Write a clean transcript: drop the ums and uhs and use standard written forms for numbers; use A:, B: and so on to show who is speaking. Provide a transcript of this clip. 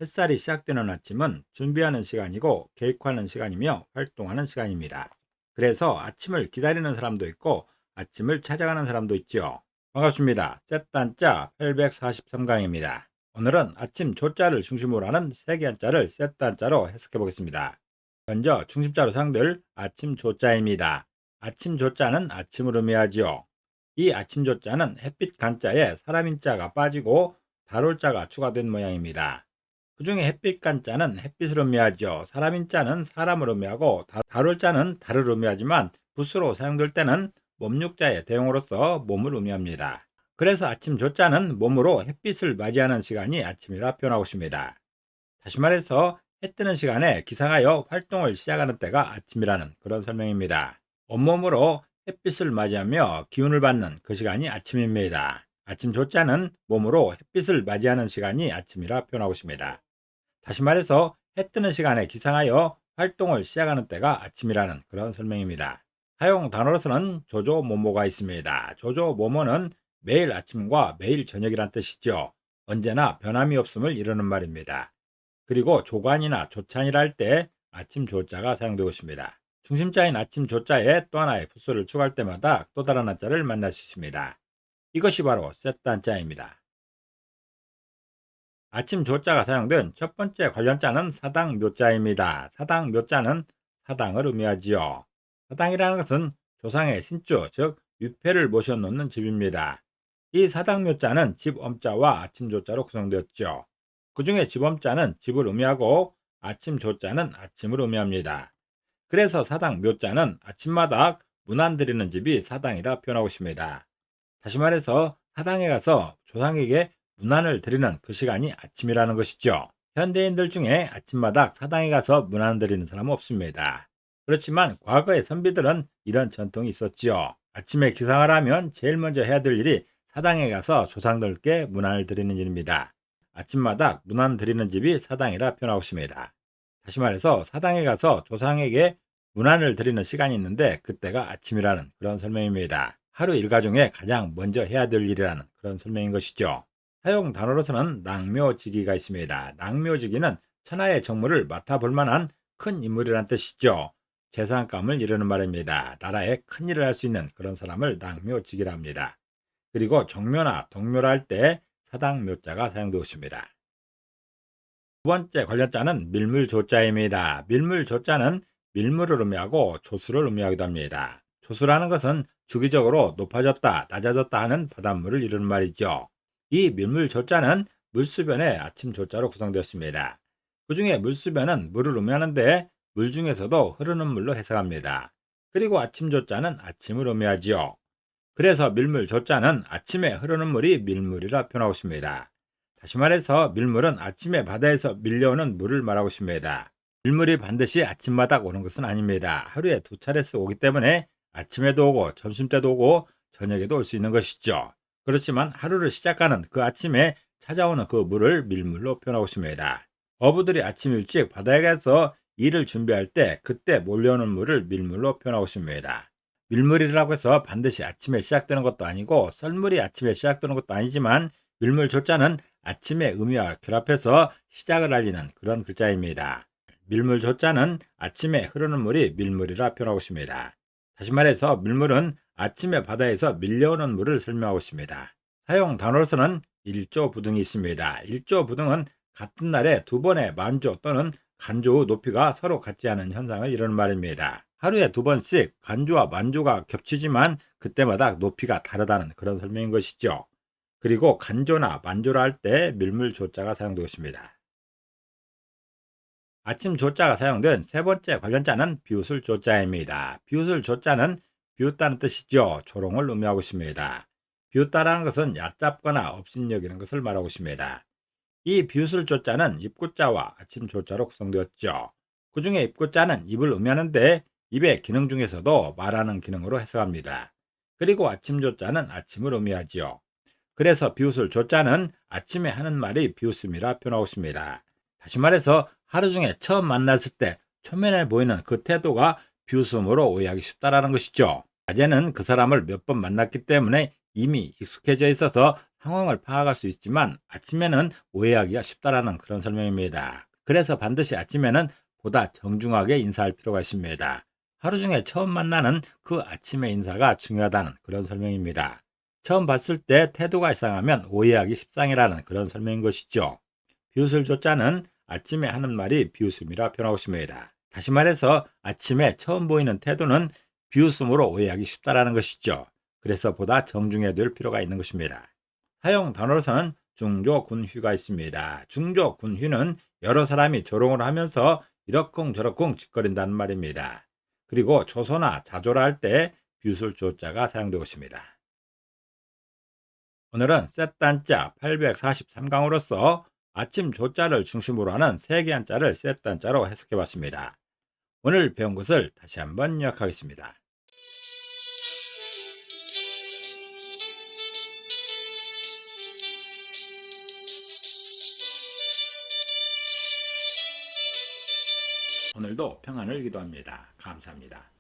A: 햇살이 시작되는 아침은 준비하는 시간이고 계획하는 시간이며 활동하는 시간입니다. 그래서 아침을 기다리는 사람도 있고 아침을 찾아가는 사람도 있죠. 반갑습니다. 셋단자 843강입니다. 오늘은 아침 조자를 중심으로 하는 세개 한자를 셋단자로 해석해 보겠습니다. 먼저 중심자로 사용될 아침 조자입니다. 아침 조자는 아침을 의미하지요. 이 아침 조자는 햇빛 간자에 사람 인자가 빠지고 달올자가 추가된 모양입니다. 그 중에 햇빛 간자는 햇빛을 의미하죠. 사람인 자는 사람을 의미하고 달올 자는 달을 의미하지만 붓으로 사용될 때는 몸육자의 대용어로서 몸을 의미합니다. 그래서 아침 조자는 몸으로 햇빛을 맞이하는 시간이 아침이라 표현하고 있습니다. 다시 말해서 해 뜨는 시간에 기상하여 활동을 시작하는 때가 아침이라는 그런 설명입니다. 온몸으로 햇빛을 맞이하며 기운을 받는 그 시간이 아침입니다. 아침 조자는 몸으로 햇빛을 맞이하는 시간이 아침이라 표현하고 있습니다. 다시 말해서 해 뜨는 시간에 기상하여 활동을 시작하는 때가 아침이라는 그런 설명입니다. 사용 단어로서는 조조모모가 있습니다. 조조모모는 매일 아침과 매일 저녁이란 뜻이죠. 언제나 변함이 없음을 이루는 말입니다. 그리고 조관이나 조찬이라 할 때 아침 조자가 사용되고 있습니다. 중심자인 아침 조자에 또 하나의 부수를 추가할 때마다 또 다른 한자를 만날 수 있습니다. 이것이 바로 셋단자입니다. 아침 조자가 사용된 첫 번째 관련자는 사당묘자입니다. 사당묘자는 사당을 의미하지요. 사당이라는 것은 조상의 신주, 즉 유패를 모셔놓는 집입니다. 이 사당묘자는 집엄자와 아침조자로 구성되었죠. 그 중에 집엄자는 집을 의미하고 아침조자는 아침을 의미합니다. 그래서 사당묘자는 아침마다 문안 드리는 집이 사당이라 표현하고 있습니다. 다시 말해서 사당에 가서 조상에게 문안을 드리는 그 시간이 아침이라는 것이죠. 현대인들 중에 아침마다 사당에 가서 문안 드리는 사람은 없습니다. 그렇지만 과거의 선비들은 이런 전통이 있었지요. 아침에 기상을 하면 제일 먼저 해야 될 일이 사당에 가서 조상들께 문안을 드리는 일입니다. 아침마다 문안 드리는 집이 사당이라 표현하고 있습니다. 다시 말해서 사당에 가서 조상에게 문안을 드리는 시간이 있는데 그때가 아침이라는 그런 설명입니다. 하루 일과 중에 가장 먼저 해야 될 일이라는 그런 설명인 것이죠. 사용 단어로서는 낭묘지기가 있습니다. 낭묘지기는 천하의 정무를 맡아볼 만한 큰 인물이란 뜻이죠. 재산감을 이루는 말입니다. 나라에 큰 일을 할 수 있는 그런 사람을 낭묘지기라 합니다. 그리고 정묘나 동묘라 할 때 사당묘자가 사용되고 있습니다. 두 번째 관련자는 밀물조자입니다. 밀물조자는 밀물을 의미하고 조수를 의미하기도 합니다. 조수라는 것은 주기적으로 높아졌다, 낮아졌다 하는 바닷물을 이루는 말이죠. 이 밀물조자는 물수변의 아침 조자로 구성되었습니다. 그 중에 물수변은 물을 의미하는데 물 중에서도 흐르는 물로 해석합니다. 그리고 아침 조자는 아침을 의미하지요. 그래서 밀물조자는 아침에 흐르는 물이 밀물이라 표현하고 있습니다. 다시 말해서 밀물은 아침에 바다에서 밀려오는 물을 말하고 있습니다. 밀물이 반드시 아침마다 오는 것은 아닙니다. 하루에 2차례씩 오기 때문에 아침에도 오고 점심때도 오고 저녁에도 올 수 있는 것이죠. 그렇지만 하루를 시작하는 그 아침에 찾아오는 그 물을 밀물로 표현하고 있습니다. 어부들이 아침 일찍 바다에 가서 일을 준비할 때 그때 몰려오는 물을 밀물로 표현하고 있습니다. 밀물이라고 해서 반드시 아침에 시작되는 것도 아니고 썰물이 아침에 시작되는 것도 아니지만 밀물 조자는 아침의 의미와 결합해서 시작을 알리는 그런 글자입니다. 밀물 조자는 아침에 흐르는 물이 밀물이라 표현하고 있습니다. 다시 말해서 밀물은 아침에 바다에서 밀려오는 물을 설명하고 있습니다. 사용 단어로서는 일조부등이 있습니다. 일조부등은 같은 날에 두 번의 만조 또는 간조의 높이가 서로 같지 않은 현상을 이루는 말입니다. 하루에 두 번씩 간조와 만조가 겹치지만 그때마다 높이가 다르다는 그런 설명인 것이죠. 그리고 간조나 만조라 할 때 밀물 조자가 사용되고 있습니다. 아침 조자가 사용된 세 번째 관련자는 비웃을 조자입니다. 비웃을 조자는 비웃다는 뜻이죠. 조롱을 의미하고 있습니다. 비웃다라는 것은 얕잡거나 업신여기는 것을 말하고 있습니다. 이 비웃을 조자는 입구자와 아침 조자로 구성되었죠. 그 중에 입구자는 입을 의미하는데 입의 기능 중에서도 말하는 기능으로 해석합니다. 그리고 아침 조자는 아침을 의미하지요. 그래서 비웃을 조자는 아침에 하는 말이 비웃음이라 표현하고 있습니다. 다시 말해서 하루 중에 처음 만났을 때 초면에 보이는 그 태도가 비웃음으로 오해하기 쉽다라는 것이죠. 낮에는 그 사람을 몇 번 만났기 때문에 이미 익숙해져 있어서 상황을 파악할 수 있지만 아침에는 오해하기가 쉽다라는 그런 설명입니다. 그래서 반드시 아침에는 보다 정중하게 인사할 필요가 있습니다. 하루 중에 처음 만나는 그 아침의 인사가 중요하다는 그런 설명입니다. 처음 봤을 때 태도가 이상하면 오해하기 십상이라는 그런 설명인 것이죠. 비웃을 조자는 아침에 하는 말이 비웃음이라 표현하고 있습니다. 다시 말해서 아침에 처음 보이는 태도는 비웃음으로 오해하기 쉽다라는 것이죠. 그래서 보다 정중해야 될 필요가 있는 것입니다. 사용 단어로서는 중조군휴가 있습니다. 중조군휴는 여러 사람이 조롱을 하면서 이러쿵저러쿵 짓거린다는 말입니다. 그리고 조소나 자조라 할 때 비웃을 조자가 사용되고 있습니다. 오늘은 셋단자 843강으로서 아침 조자를 중심으로 하는 세개 한자를 셋단자로 해석해 봤습니다. 오늘 배운 것을 다시 한번 요약하겠습니다. 오늘도 평안을 기도합니다. 감사합니다.